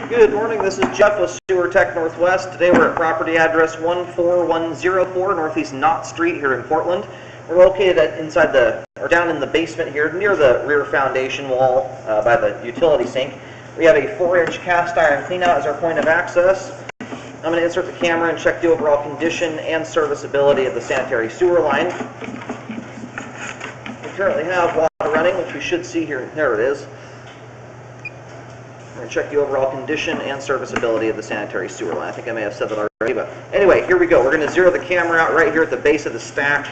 Good morning, this is Jeff with Sewer Tech Northwest. Today we're at property address 14104 Northeast Knott Street here in Portland. We're located down in the basement here near the rear foundation wall by the utility sink. We have a 4-inch cast iron cleanout as our point of access. I'm going to insert the camera and check the overall condition and serviceability of the sanitary sewer line. We currently have water running, which we should see here. There it is. We're going to check the overall condition and serviceability of the sanitary sewer line. I think I may have said that already, but anyway, here we go. We're going to zero the camera out right here at the base of the stack,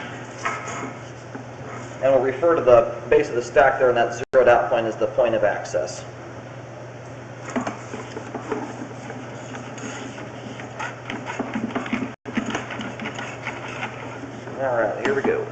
and we'll refer to the base of the stack there, and that zeroed out point is the point of access. All right, here we go.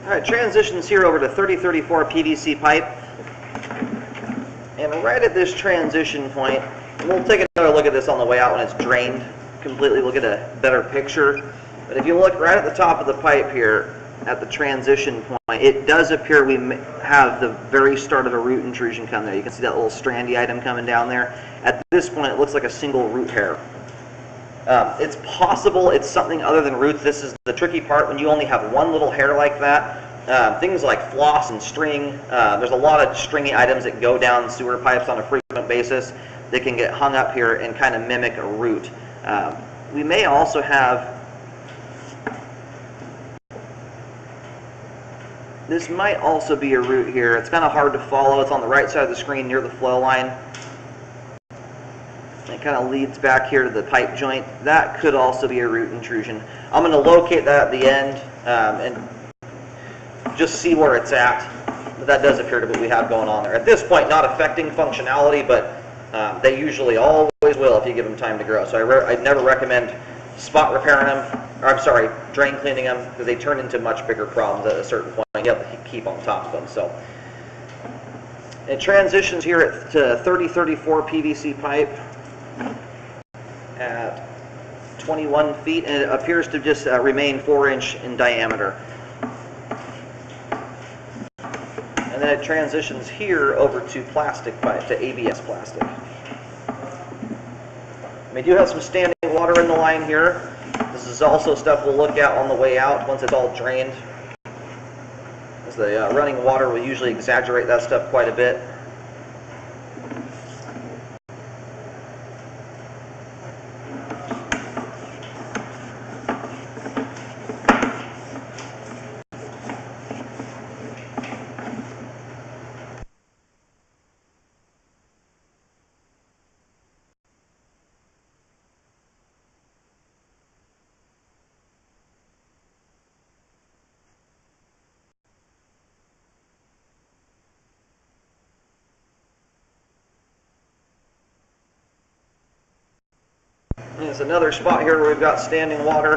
All right, transitions here over to 3034 PVC pipe. And right at this transition point, and we'll take another look at this on the way out when it's drained completely. We'll get a better picture. But if you look right at the top of the pipe here, at the transition point, it does appear we have the very start of a root intrusion come there. You can see that little strandy item coming down there. At this point, it looks like a single root hair. It's possible it's something other than roots. This is the tricky part when you only have one little hair like that. Things like floss and string, there's a lot of stringy items that go down sewer pipes on a frequent basis that can get hung up here and kind of mimic a root. We may also have, this might also be a root here. It's kind of hard to follow. It's on the right side of the screen near the flow line. It kind of leads back here to the pipe joint. That could also be a root intrusion. I'm going to locate that at the end and just see where it's at. But that does appear to be what we have going on there. At this point, not affecting functionality, but they usually always will if you give them time to grow. So I'd never recommend spot repairing them, or I'm sorry, drain cleaning them, because they turn into much bigger problems at a certain point. You have to keep on top of them. So it transitions here to 3034 PVC pipe at 21 feet, and it appears to just remain 4-inch in diameter. And then it transitions here over to plastic pipe, to ABS plastic. We do have some standing water in the line here. This is also stuff we'll look at on the way out once it's all drained, as the running water will usually exaggerate that stuff quite a bit. There's another spot here where we've got standing water.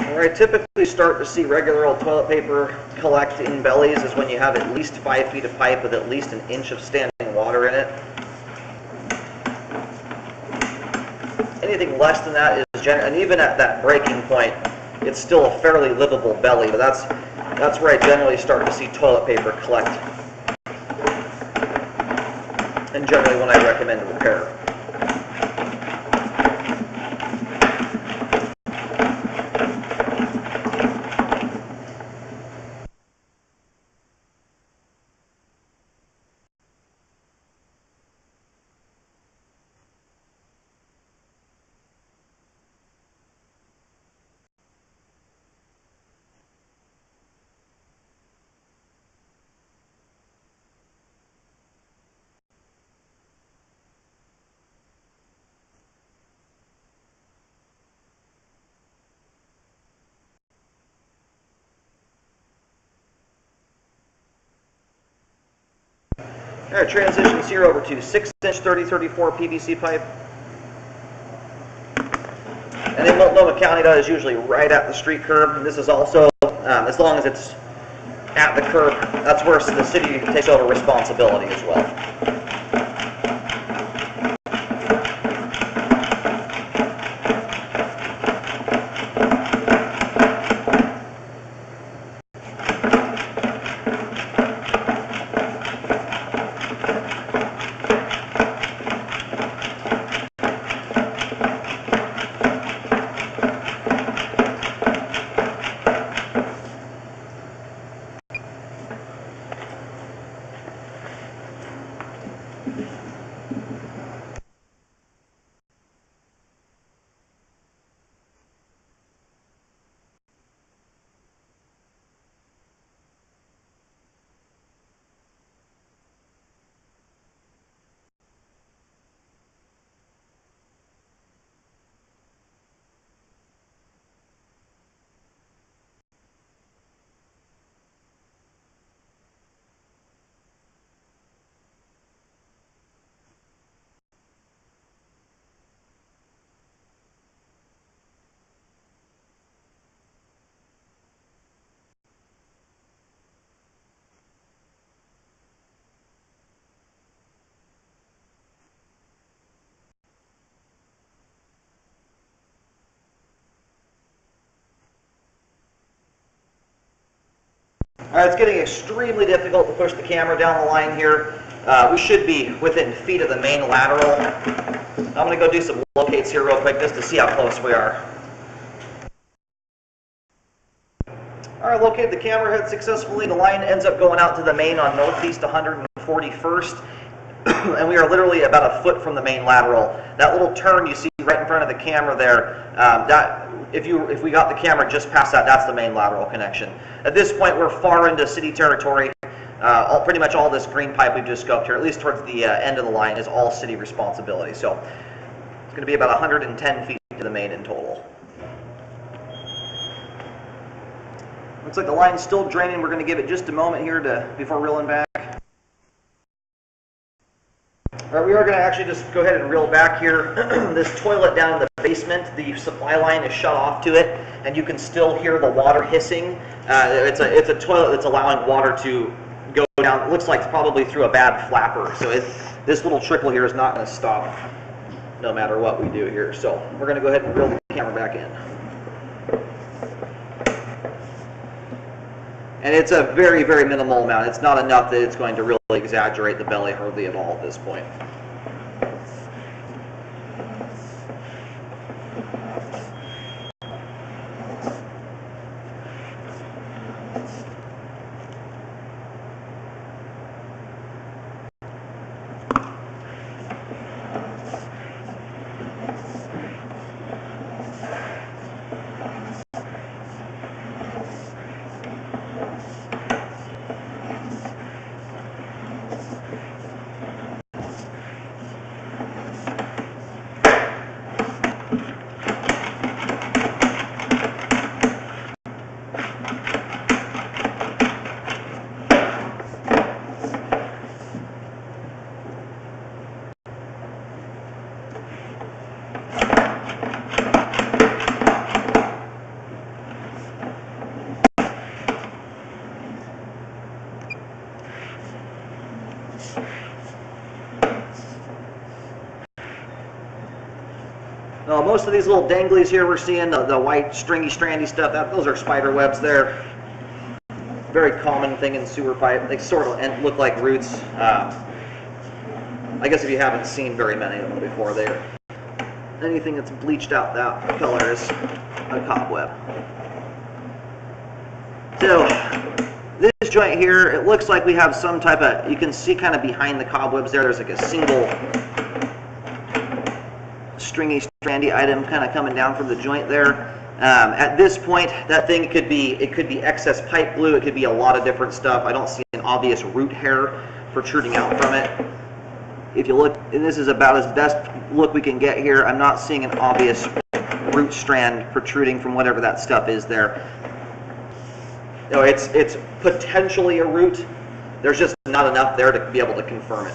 Where I typically start to see regular old toilet paper collect in bellies is when you have at least 5 feet of pipe with at least 1 inch of standing water in it. Anything less than that is and even at that breaking point, it's still a fairly livable belly, but that's where I generally start to see toilet paper collect, and generally when I recommend repair. All right, transitions here over to 6-inch 3034 PVC pipe. And in Multnomah County, that is usually right at the street curb. This is also, as long as it's at the curb, that's where the city takes over responsibility as well. All right, it's getting extremely difficult to push the camera down the line here. We should be within feet of the main lateral. I'm going to go do some locates here real quick just to see how close we are. All right, located the camera head successfully. The line ends up going out to the main on northeast 141st. And we are literally about a foot from the main lateral. That little turn you see right in front of the camera there, if we got the camera just past that, that's the main lateral connection. At this point, we're far into city territory. Pretty much all this green pipe we've just scoped here, at least towards the end of the line, is all city responsibility. So it's going to be about 110 feet to the main in total. Looks like the line's still draining. We're going to give it just a moment here before reeling back. All right, we are going to actually just go ahead and reel back here. This toilet down in the basement, the supply line is shut off to it, and you can still hear the water hissing. It's a toilet that's allowing water to go down. It looks like it's probably through a bad flapper. So this little trickle here is not going to stop no matter what we do here. So we're going to go ahead and reel the camera back in. And it's a very, very minimal amount. It's not enough that it's going to really exaggerate the belly hardly at all at this point. Most of these little danglies here we're seeing, the white stringy strandy stuff, those are spider webs there. Very common thing in sewer pipe. They sort of look like roots. I guess if you haven't seen very many of them before, anything that's bleached out that color is a cobweb. So this joint here, it looks like we have some type of, you can see kind of behind the cobwebs there's like a single stringy, strandy item kind of coming down from the joint there. At this point, that thing it could be excess pipe glue. It could be a lot of different stuff. I don't see an obvious root hair protruding out from it. If you look, and this is about as best look we can get here, I'm not seeing an obvious root strand protruding from whatever that stuff is there. No, it's potentially a root. there's just not enough there to be able to confirm it.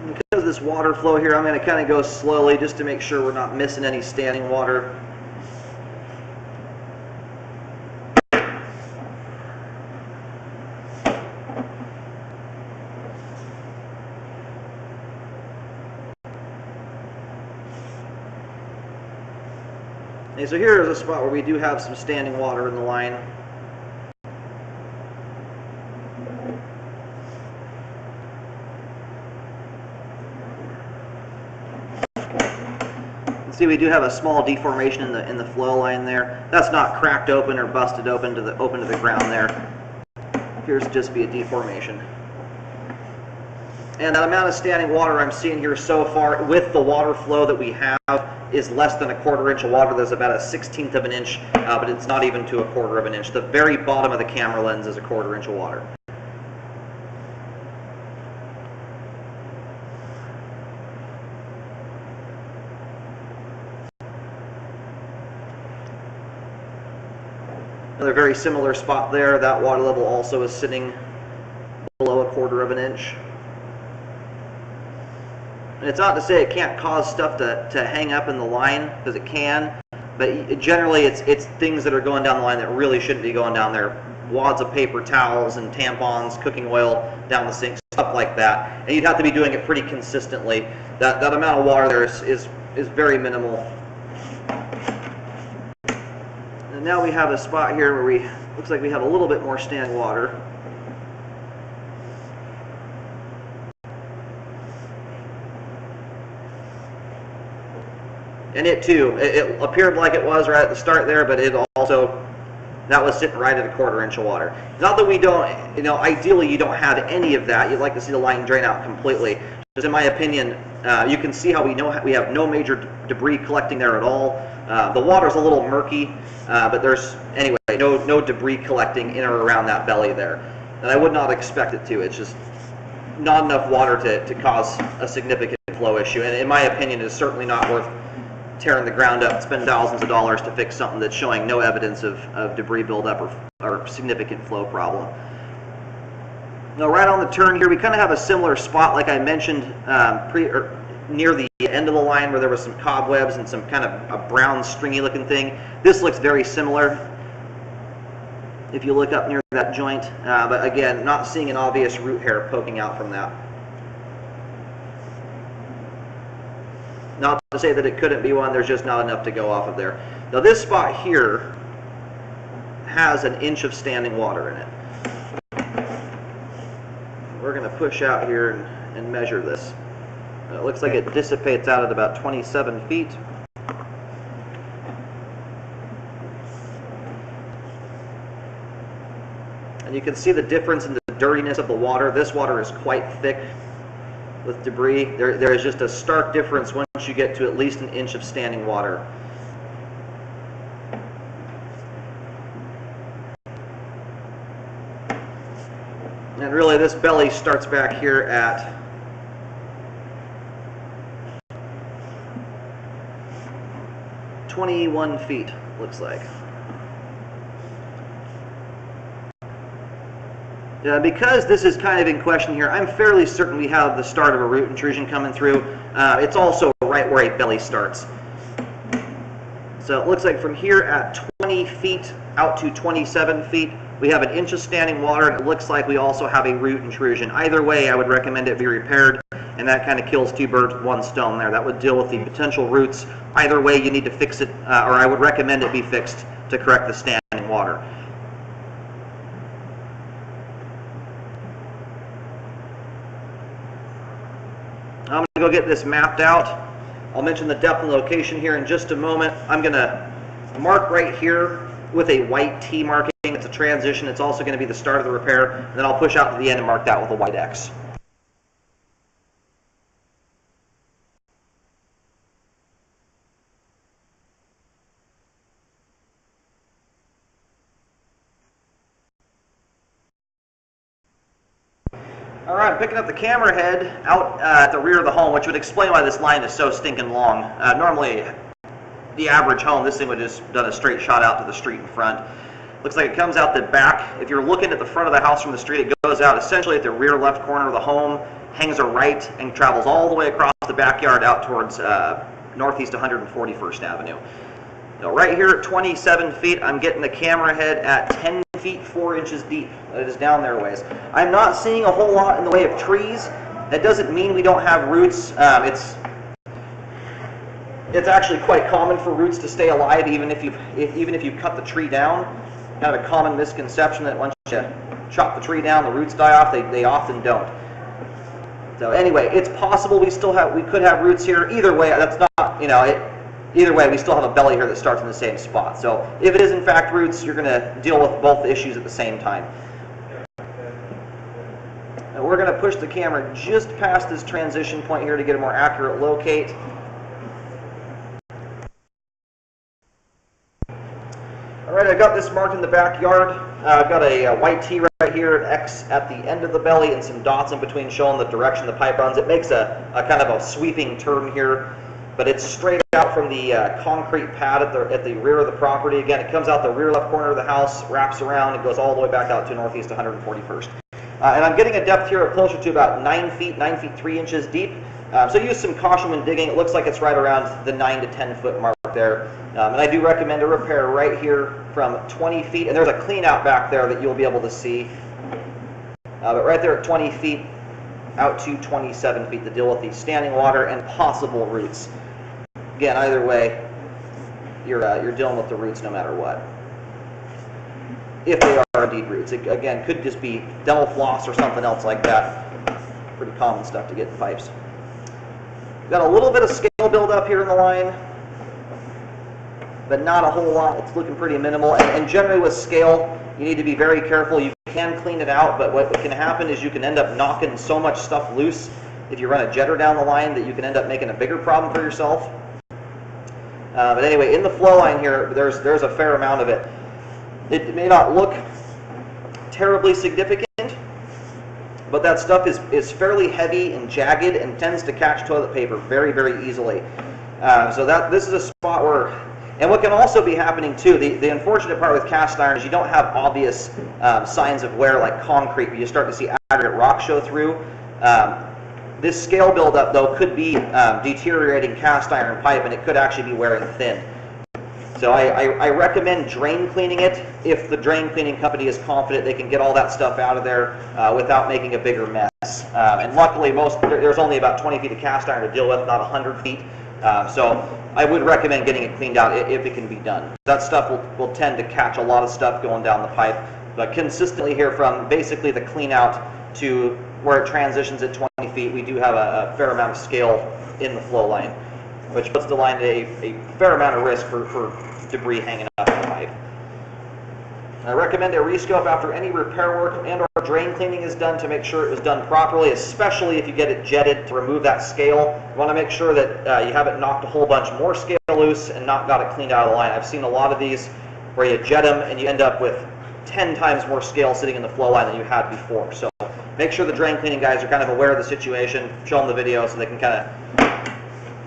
Because of this water flow here, I'm going to kind of go slowly just to make sure we're not missing any standing water. Okay, so here is a spot where we do have some standing water in the line. See, we do have a small deformation in the flow line there. That's not cracked open or busted open to the ground there. Appears to just be a deformation. And that amount of standing water I'm seeing here so far with the water flow that we have is less than a 1/4 inch of water. There's about a 1/16 of an inch, but it's not even to a 1/4 of an inch. The very bottom of the camera lens is a 1/4 inch of water. Another very similar spot there. That water level also is sitting below a 1/4 of an inch. And it's not to say it can't cause stuff to hang up in the line, because it can, but generally it's things that are going down the line that really shouldn't be going down there. Wads of paper towels and tampons, cooking oil down the sink, stuff like that. And you'd have to be doing it pretty consistently. That amount of water there is very minimal. And now we have a spot here where looks like we have a little bit more standing water. And it too, it appeared like it was right at the start there, but it also, that was sitting right at a 1/4 inch of water. Not that we don't, ideally you don't have any of that. You'd like to see the line drain out completely. Just in my opinion, you can see how we have no major debris collecting there at all. The water's a little murky, but there's, anyway, no debris collecting in or around that belly there. And I would not expect it to. It's just not enough water to cause a significant flow issue. And in my opinion, it's certainly not worth tearing the ground up, spend thousands of dollars to fix something that's showing no evidence of debris buildup or significant flow problem. Now, right on the turn here, we kind of have a similar spot, like I mentioned, near the end of the line where there was some cobwebs and some kind of a brown stringy looking thing. This looks very similar if you look up near that joint, but again, not seeing an obvious root hair poking out from that. Not to say that it couldn't be one, there's just not enough to go off of there. Now this spot here has an inch of standing water in it. We're going to push out here and measure this. It looks like it dissipates out at about 27 feet. And you can see the difference in the dirtiness of the water. This water is quite thick with debris. There is just a stark difference once you get to at least an inch of standing water. And really this belly starts back here at "21 feet, looks like. Because this is kind of in question here, I'm fairly certain we have the start of a root intrusion coming through. It's also right where a belly starts. So it looks like from here at 20 feet out to 27 feet, we have an inch of standing water, and it looks like we also have a root intrusion. Either way, I would recommend it be repaired, and that kind of kills two birds with one stone there. That would deal with the potential roots. Either way, you need to fix it, or I would recommend it be fixed to correct the standing water. I'm going to go get this mapped out. I'll mention the depth and location here in just a moment. I'm going to mark right here with a white T marking. It's a transition. It's also going to be the start of the repair. And then I'll push out to the end and mark that with a white X. All right, I'm picking up the camera head out at the rear of the home, which would explain why this line is so stinking long. Normally, the average home, this thing would just done a straight shot out to the street in front. Looks like it comes out the back. If you're looking at the front of the house from the street, it goes out essentially at the rear left corner of the home, hangs a right, and travels all the way across the backyard out towards northeast 141st Avenue. So right here at 27 feet, I'm getting the camera head at 10 feet 4 inches deep. It is down there a ways. I'm not seeing a whole lot in the way of trees. That doesn't mean we don't have roots. It's actually quite common for roots to stay alive even if you cut the tree down. Kind of a common misconception that once you chop the tree down, the roots die off. They often don't. So anyway, it's possible we could have roots here. Either way, that's not, either way, we still have a belly here that starts in the same spot. So if it is in fact roots, you're going to deal with both issues at the same time. Now we're going to push the camera just past this transition point here to get a more accurate locate. All right, I've got this marked in the backyard. I've got a white T right here, an X at the end of the belly, and some dots in between showing the direction the pipe runs. It makes a kind of a sweeping turn here, but it's straight out from the concrete pad at the rear of the property. Again, it comes out the rear left corner of the house, wraps around, and goes all the way back out to northeast 141st. And I'm getting a depth here of closer to about 9 feet 3 inches deep. So use some caution when digging. It looks like it's right around the 9 to 10 foot mark there. And I do recommend a repair right here from 20 feet. And there's a clean out back there that you'll be able to see. But right there at 20 feet out to 27 feet to deal with the standing water and possible roots. Again, either way, you're dealing with the roots no matter what. If they are indeed roots. It, again, could just be dental floss or something else like that. Pretty common stuff to get in pipes. Got a little bit of scale buildup here in the line, but not a whole lot. It's looking pretty minimal. And generally with scale, you need to be very careful. You can clean it out, but what can happen is you can end up knocking so much stuff loose if you run a jetter down the line that you can end up making a bigger problem for yourself. But anyway, in the flow line here, there's a fair amount of it. It may not look terribly significant, but that stuff is fairly heavy and jagged and tends to catch toilet paper very, very easily. So this is a spot where, and what can also be happening too, the unfortunate part with cast iron is you don't have obvious signs of wear like concrete, but you start to see aggregate rock show through. This scale buildup though could be deteriorating cast iron pipe, and it could actually be wearing thin. So I recommend drain cleaning it if the drain cleaning company is confident they can get all that stuff out of there without making a bigger mess. And luckily, there's only about 20 feet of cast iron to deal with, not 100 feet. So I would recommend getting it cleaned out if it can be done. That stuff will tend to catch a lot of stuff going down the pipe. But consistently here from basically the clean out to where it transitions at 20 feet, we do have a fair amount of scale in the flow line, which puts the line at a fair amount of risk for debris hanging up in the pipe. I recommend a rescope after any repair work and or drain cleaning is done to make sure it was done properly, especially if you get it jetted to remove that scale. You want to make sure that you haven't knocked a whole bunch more scale loose and not got it cleaned out of the line. I've seen a lot of these where you jet them and you end up with 10 times more scale sitting in the flow line than you had before. So make sure the drain cleaning guys are kind of aware of the situation, show them the video so they can kind of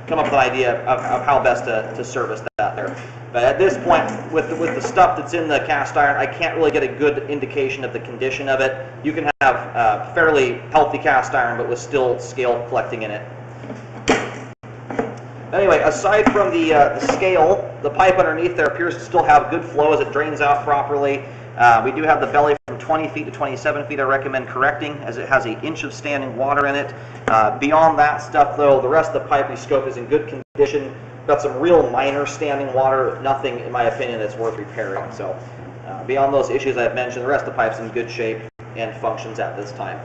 come up with an idea of how best to service that there. But at this point, with the stuff that's in the cast iron, I can't really get a good indication of the condition of it. You can have fairly healthy cast iron, but with still scale collecting in it. Anyway, aside from the scale, the pipe underneath there appears to still have good flow as it drains out properly. We do have the belly from 20 feet to 27 feet I recommend correcting, as it has an inch of standing water in it. Beyond that stuff though, the rest of the pipe scope is in good condition. Got some real minor standing water, nothing in my opinion that's worth repairing. So beyond those issues I've mentioned, the rest of the pipe's in good shape and functions at this time.